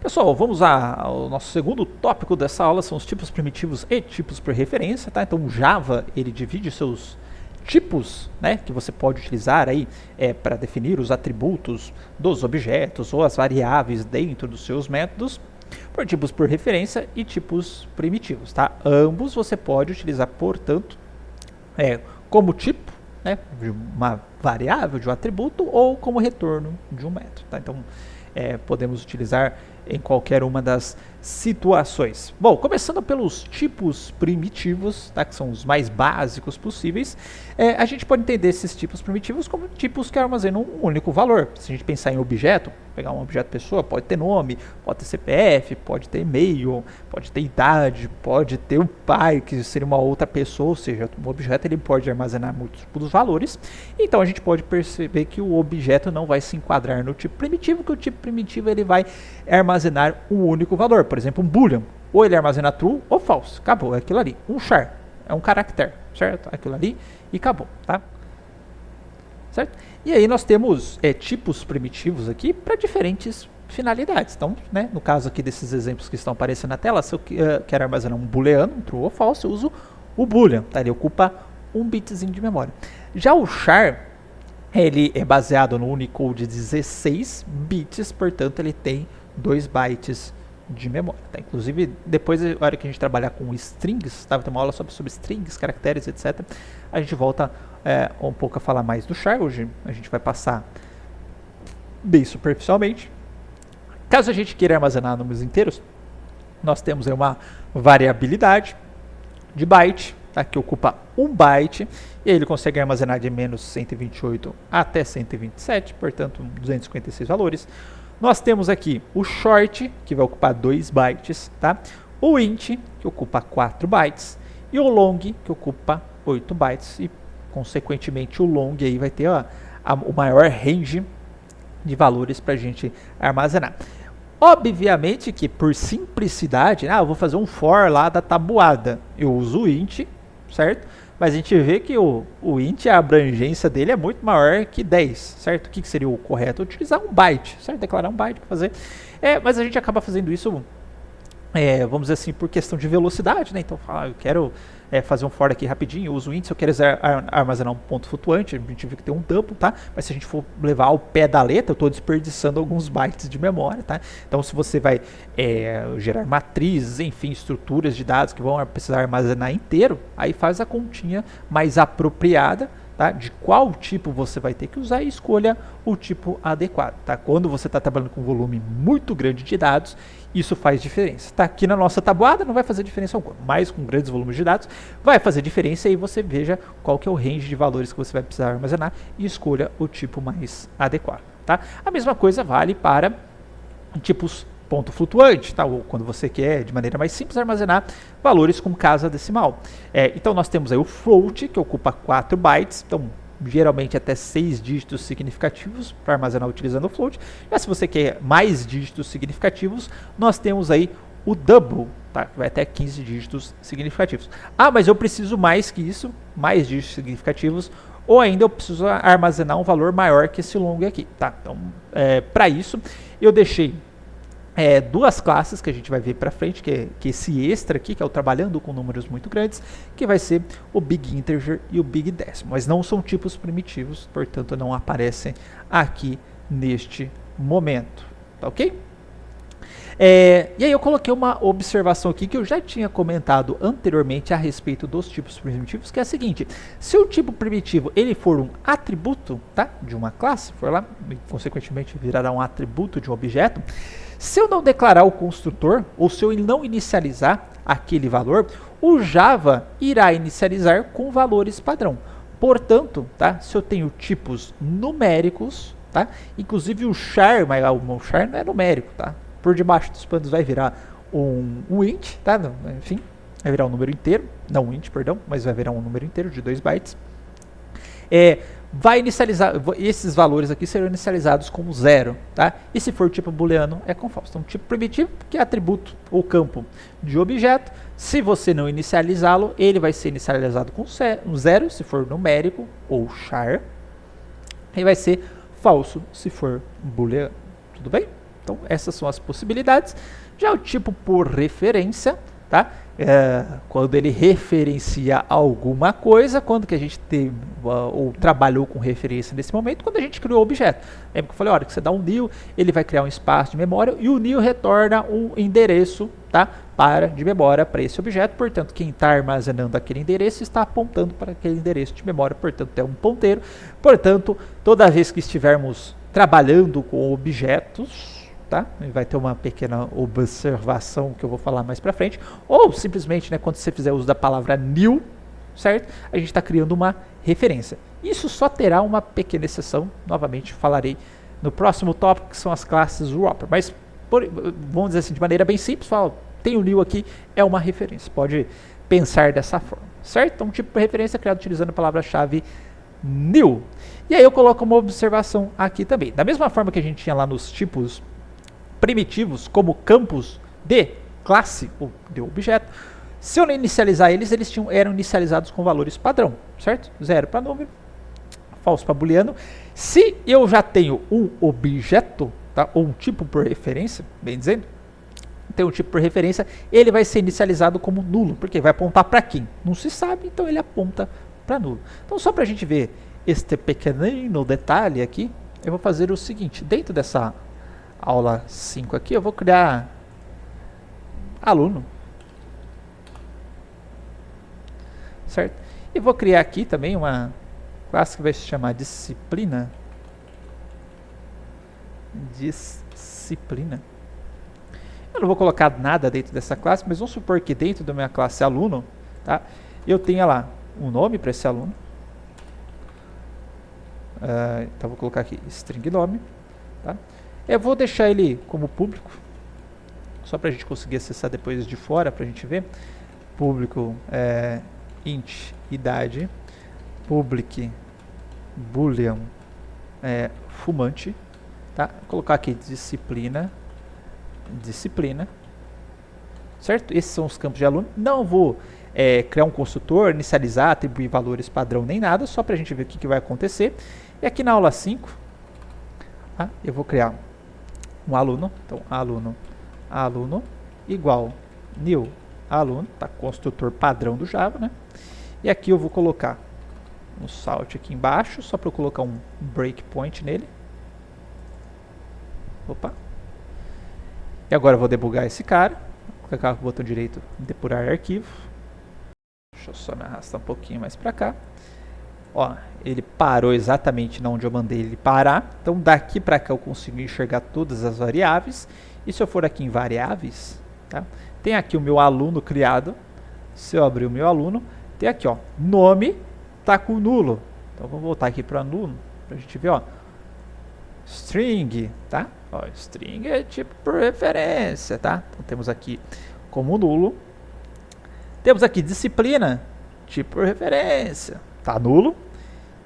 Pessoal, vamos ao nosso segundo tópico dessa aula, são os tipos primitivos e tipos por referência, tá? Então o Java, ele divide seus tipos, né, que você pode utilizar aí para definir os atributos dos objetos ou as variáveis dentro dos seus métodos, por tipos por referência e tipos primitivos, tá? Ambos você pode utilizar, portanto, como tipo, né, de uma variável, de um atributo, ou como retorno de um método, tá? Então, podemos utilizar em qualquer uma das situações. Bom, começando pelos tipos primitivos, tá, que são os mais básicos possíveis, a gente pode entender esses tipos primitivos como tipos que armazenam um único valor. Se a gente pensar em objeto, pegar um objeto pessoa, pode ter nome, pode ter CPF, pode ter e-mail, pode ter idade, pode ter o pai, que seria uma outra pessoa, ou seja, um objeto ele pode armazenar múltiplos valores. Então a gente pode perceber que o objeto não vai se enquadrar no tipo primitivo, que o tipo primitivo ele vai armazenar um único valor. Por exemplo, um boolean, ou ele armazena true ou false, acabou, é aquilo ali. Um char é um caractere, certo? Aquilo ali e acabou, tá? Certo? E aí nós temos tipos primitivos aqui para diferentes finalidades. Então, né, no caso aqui desses exemplos que estão aparecendo na tela, se eu quero armazenar um booleano, um true ou false, eu uso o boolean, tá? Ele ocupa um bitzinho de memória. Já o char, ele é baseado no Unicode de 16 bits, portanto ele tem 2 bytes de memória, tá? Inclusive, depois, na hora que a gente trabalhar com strings, tá? Vai ter uma aula sobre strings, caracteres, etc. A gente volta um pouco a falar mais do char. Hoje a gente vai passar bem superficialmente. Caso a gente queira armazenar números inteiros, nós temos aí uma variabilidade de byte, tá? Que ocupa 1 byte, e aí ele consegue armazenar de menos 128 até 127, portanto 256 valores. Nós temos aqui o short, que vai ocupar 2 bytes, tá? O int, que ocupa 4 bytes, e o long, que ocupa 8 bytes, e consequentemente o long aí vai ter o maior range de valores para a gente armazenar. Obviamente que por simplicidade, eu vou fazer um for lá da tabuada, eu uso o int, certo? Mas a gente vê que o int, a abrangência dele é muito maior que 10, certo? O que seria o correto? Utilizar um byte, certo? Declarar um byte para fazer. Mas a gente acaba fazendo isso, vamos dizer assim, por questão de velocidade, né? Então, eu quero fazer um for aqui rapidinho, eu uso o int, se eu quero armazenar um ponto flutuante, a gente vê que tem um double, tá? Mas se a gente for levar ao pé da letra, eu estou desperdiçando alguns bytes de memória, tá? Então, se você vai gerar matrizes, enfim, estruturas de dados que vão precisar armazenar inteiro, aí faz a continha mais apropriada, tá? De qual tipo você vai ter que usar e escolha o tipo adequado, tá? Quando você está trabalhando com um volume muito grande de dados, isso faz diferença, tá? Aqui na nossa tabuada não vai fazer diferença alguma, mas com grandes volumes de dados vai fazer diferença, e você veja qual que é o range de valores que você vai precisar armazenar e escolha o tipo mais adequado, tá? A mesma coisa vale para tipos ponto flutuante, tá? Ou quando você quer, de maneira mais simples, armazenar valores com casa decimal. Então nós temos aí o float, que ocupa 4 bytes, então geralmente até 6 dígitos significativos para armazenar utilizando o float. Já se você quer mais dígitos significativos, nós temos aí o double, tá? Que vai até 15 dígitos significativos. Mas eu preciso mais que isso, mais dígitos significativos, ou ainda eu preciso armazenar um valor maior que esse long aqui, tá? Então, para isso, eu deixei 2 classes que a gente vai ver para frente, que esse extra aqui, que é o trabalhando com números muito grandes, que vai ser o Big Integer e o Big Decimal, mas não são tipos primitivos, portanto não aparecem aqui neste momento, tá ok? E aí eu coloquei uma observação aqui que eu já tinha comentado anteriormente a respeito dos tipos primitivos, que é a seguinte: se o tipo primitivo ele for um atributo, tá, de uma classe, for lá, e consequentemente virará um atributo de um objeto, se eu não declarar o construtor, ou se eu não inicializar aquele valor, o Java irá inicializar com valores padrão. Portanto, tá, se eu tenho tipos numéricos, tá, inclusive o char, mas o char não é numérico, tá? Por debaixo dos panos vai virar um int, tá? Enfim, vai virar um número inteiro, não um int, perdão, mas vai virar um número inteiro de 2 bytes. Vai inicializar, esses valores aqui serão inicializados como 0, tá? E se for tipo booleano, é com false. Então, tipo primitivo, que é atributo ou campo de objeto, se você não inicializá-lo, ele vai ser inicializado com 0, se for numérico ou char, e vai ser falso, se for booleano. Tudo bem? Então, essas são as possibilidades. Já o tipo por referência, tá? Quando ele referencia alguma coisa, quando que a gente tem ou trabalhou com referência nesse momento, quando a gente criou o objeto. Lembra que eu falei, olha, que você dá um new, ele vai criar um espaço de memória e o new retorna um endereço, tá? De memória para esse objeto, portanto, quem está armazenando aquele endereço está apontando para aquele endereço de memória, portanto, é um ponteiro. Portanto, toda vez que estivermos trabalhando com objetos, tá? Vai ter uma pequena observação que eu vou falar mais para frente, ou simplesmente, né, quando você fizer uso da palavra new, certo? A gente está criando uma referência. Isso só terá uma pequena exceção, novamente falarei no próximo tópico, que são as classes wrapper, mas vamos dizer assim, de maneira bem simples, tem o new aqui, é uma referência, pode pensar dessa forma, certo? Então, um tipo de referência criado utilizando a palavra-chave new. E aí eu coloco uma observação aqui também. Da mesma forma que a gente tinha lá nos tipos primitivos como campos de classe ou de objeto, se eu inicializar eles eram inicializados com valores padrão, certo? 0 para número, falso para booleano. Se eu já tenho um objeto, tá? Ou um tipo por referência, bem dizendo, tem um tipo por referência, ele vai ser inicializado como nulo, porque vai apontar para quem? Não se sabe, então ele aponta para nulo. Então, só para a gente ver este pequenino detalhe aqui, eu vou fazer o seguinte, dentro dessa aula 5 aqui, eu vou criar aluno, certo? E vou criar aqui também uma classe que vai se chamar disciplina. Eu não vou colocar nada dentro dessa classe, mas vamos supor que dentro da minha classe aluno, tá? Eu tenha lá um nome para esse aluno. Então vou colocar aqui string nome, tá? Eu vou deixar ele como público, só para a gente conseguir acessar depois de fora, para a gente ver. Público int idade, public boolean fumante, tá? Vou colocar aqui disciplina, certo? Esses são os campos de aluno. Não vou criar um construtor, inicializar, atribuir valores padrão nem nada, só para a gente ver o que vai acontecer. E aqui na aula 5, tá? Eu vou criar um aluno, então aluno igual new aluno, tá? Construtor padrão do Java, né? E aqui eu vou colocar um salt aqui embaixo, só para eu colocar um breakpoint nele. Opa! E agora eu vou debugar esse cara, vou clicar com o botão direito depurar arquivo. Deixa eu só me arrastar um pouquinho mais para cá. Ó, ele parou exatamente onde eu mandei ele parar. Então daqui para cá eu consigo enxergar todas as variáveis. E se eu for aqui em variáveis, tá? Tem aqui o meu aluno criado. Se eu abrir o meu aluno, tem aqui, ó, nome tá com nulo. Então vou voltar aqui para nulo para a gente ver, ó, string, tá? Ó, string é tipo por referência, tá? Então temos aqui como nulo. Temos aqui disciplina, tipo por referência, tá nulo.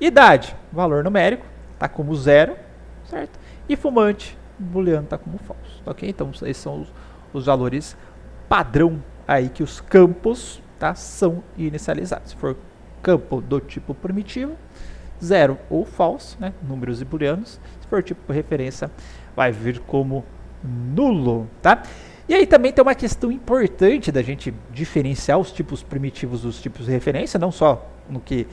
Idade, valor numérico, tá como 0, certo? E fumante, booleano, tá como falso, ok? Então esses são os valores padrão aí que os campos, tá, são inicializados. Se for campo do tipo primitivo, 0 ou false, né, números e booleanos. Se for tipo por referência, vai vir como nulo, tá? E aí também tem uma questão importante da gente diferenciar os tipos primitivos dos tipos de referência, não só no que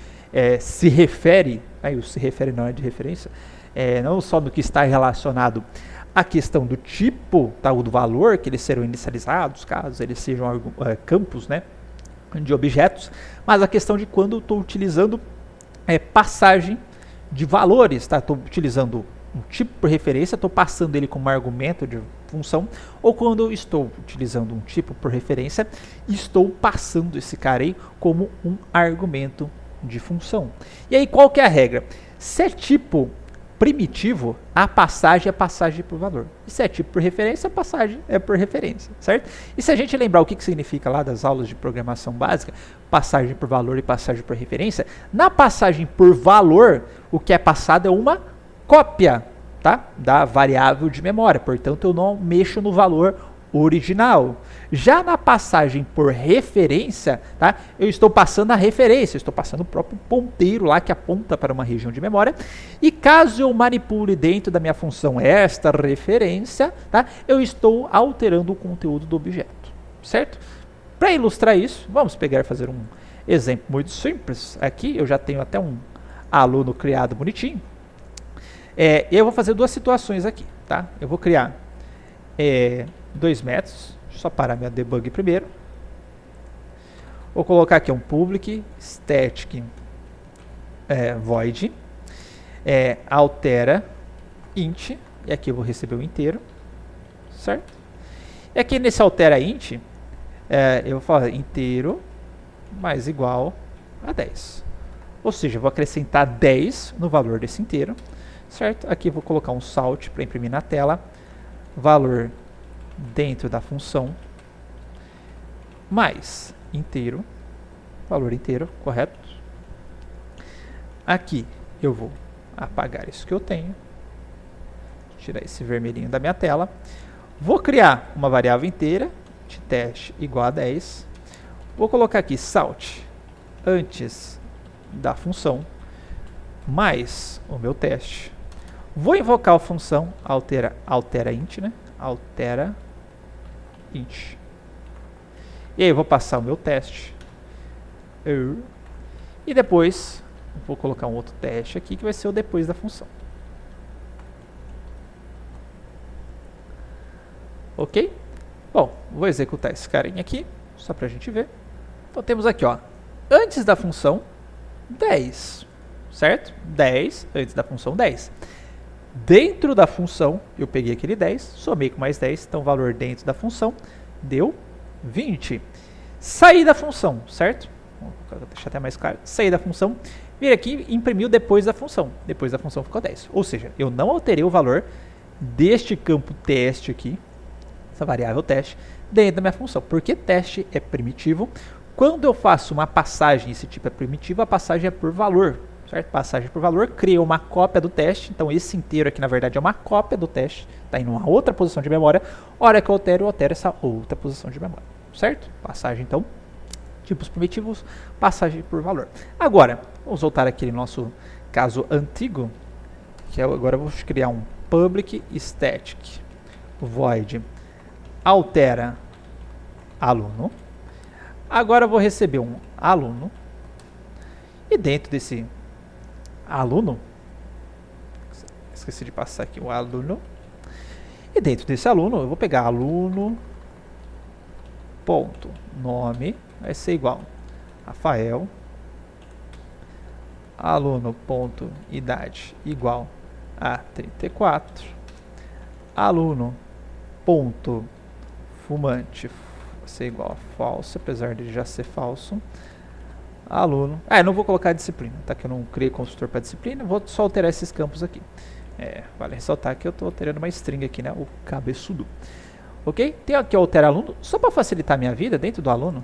se refere, aí o se refere não é de referência, não só no que está relacionado à questão do tipo, tá, ou do valor que eles serão inicializados, caso eles sejam campos, né, de objetos, mas a questão de quando eu estou utilizando passagem de valores, tá? Estou utilizando um tipo por referência, estou passando ele como argumento de função, ou quando eu estou utilizando um tipo por referência, estou passando esse cara aí como um argumento de função. E aí qual que é a regra? Se é tipo primitivo, a passagem é passagem por valor. E se é tipo por referência, a passagem é por referência, certo? E se a gente lembrar o que significa lá das aulas de programação básica, passagem por valor e passagem por referência, na passagem por valor, o que é passado é uma cópia, tá, da variável de memória. Portanto, eu não mexo no valor original. Já na passagem por referência, tá? Eu estou passando a referência, eu estou passando o próprio ponteiro lá que aponta para uma região de memória. E caso eu manipule dentro da minha função esta referência, tá? Eu estou alterando o conteúdo do objeto, certo? Para ilustrar isso, vamos pegar e fazer um exemplo muito simples. Aqui eu já tenho até um aluno criado bonitinho. Eu vou fazer duas situações aqui, tá? Eu vou criar 2 métodos. Só parar minha debug primeiro. Vou colocar aqui um public static void altera int, e aqui eu vou receber o inteiro, certo? E aqui nesse altera int, eu vou falar inteiro mais igual a 10. Ou seja, eu vou acrescentar 10 no valor desse inteiro, certo? Aqui eu vou colocar um salt para imprimir na tela, valor dentro da função, mais inteiro, valor inteiro, correto? Aqui eu vou apagar isso que eu tenho, tirar esse vermelhinho da minha tela, vou criar uma variável inteira de teste igual a 10, vou colocar aqui salt antes da função, mais o meu teste, vou invocar a função altera int, né? Altera int. E aí eu vou passar o meu teste. E depois vou colocar um outro teste aqui que vai ser o depois da função. Ok? Bom, vou executar esse carinha aqui, só pra gente ver. Então temos aqui, ó, antes da função 10, certo? 10, antes da função 10. Dentro da função, eu peguei aquele 10, somei com mais 10, então o valor dentro da função deu 20. Saí da função, certo? Vou deixar até mais claro. Saí da função, vir aqui e imprimiu depois da função. Depois da função ficou 10. Ou seja, eu não alterei o valor deste campo teste aqui, essa variável teste, dentro da minha função. Porque teste é primitivo. Quando eu faço uma passagem, esse tipo é primitivo, a passagem é por valor. Certo? Passagem por valor, cria uma cópia do teste. Então esse inteiro aqui na verdade é uma cópia do teste, está em uma outra posição de memória. Hora que eu altero essa outra posição de memória, certo? Passagem então, tipos primitivos, passagem por valor. Agora, vamos voltar aqui no nosso caso antigo, que agora eu vou criar um public static void altera aluno. Agora eu vou receber um aluno, e dentro desse aluno, esqueci de passar aqui o aluno, e dentro desse aluno eu vou pegar aluno ponto nome vai ser igual Rafael, aluno ponto idade igual a 34, aluno ponto fumante vai ser igual a falso, apesar de já ser falso. Aluno. Não vou colocar a disciplina, tá? Que eu não criei construtor para disciplina, vou só alterar esses campos aqui. Vale ressaltar que eu estou alterando uma string aqui, né? O cabeçudo. Ok? Tem aqui o altera aluno, só para facilitar a minha vida dentro do aluno.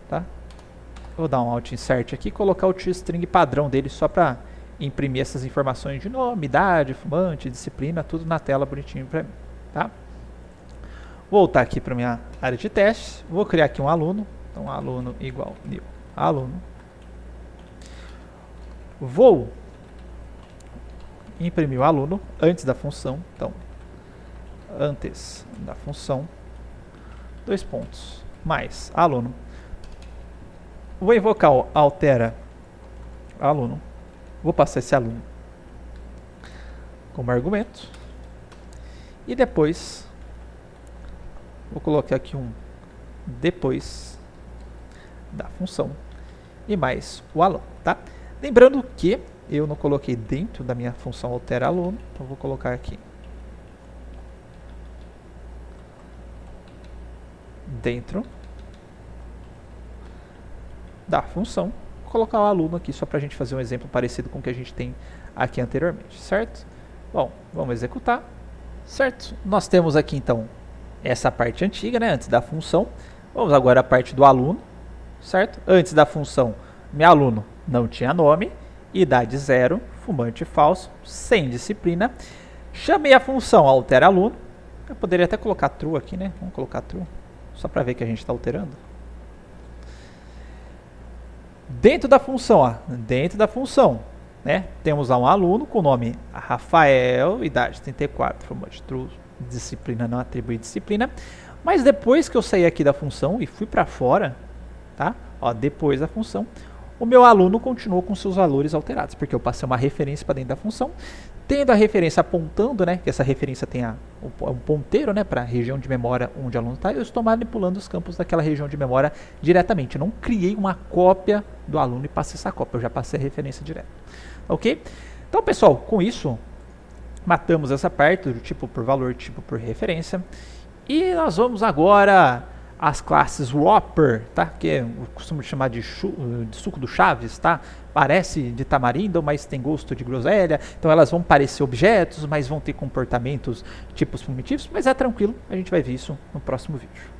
Tá? Vou dar um alt insert aqui e colocar o toString padrão dele só para imprimir essas informações de nome, idade, fumante, disciplina, tudo na tela bonitinho para mim. Tá? Voltar aqui para minha área de testes, vou criar aqui um aluno. Então, aluno igual new aluno. Vou imprimir o aluno antes da função. Então, antes da função, 2 pontos, mais aluno. Vou invocar o altera aluno. Vou passar esse aluno como argumento. E depois, vou colocar aqui um depois da função e mais o aluno, tá? Lembrando que eu não coloquei dentro da minha função altera aluno, então vou colocar aqui dentro da função, vou colocar o aluno aqui só para a gente fazer um exemplo parecido com o que a gente tem aqui anteriormente, certo? Bom, vamos executar, certo? Nós temos aqui então essa parte antiga, né, antes da função. Vamos agora à parte do aluno, certo? Antes da função, meu aluno não tinha nome, idade 0, fumante falso, sem disciplina. Chamei a função altera aluno, Eu poderia até colocar true aqui, né? Vamos colocar true, só para ver que a gente está alterando. Dentro da função, ó, dentro da função, né? Temos lá um aluno com o nome Rafael, idade 34, forma de true, disciplina não atribui disciplina. Mas depois que eu saí aqui da função e fui para fora, tá? Ó, depois da função, o meu aluno continuou com seus valores alterados, porque eu passei uma referência para dentro da função, tendo a referência apontando, né, que essa referência tem um ponteiro, né, para a região de memória onde o aluno está, eu estou manipulando os campos daquela região de memória diretamente. Eu não criei uma cópia do aluno e passei essa cópia, eu já passei a referência direto. Ok? Então, pessoal, com isso, matamos essa parte do tipo por valor, tipo por referência. E nós vamos agora às classes Whopper, tá? Que eu costumo chamar de suco do Chaves, tá? Parece de tamarindo, mas tem gosto de groselha. Então elas vão parecer objetos, mas vão ter comportamentos tipos primitivos. Mas é tranquilo, a gente vai ver isso no próximo vídeo.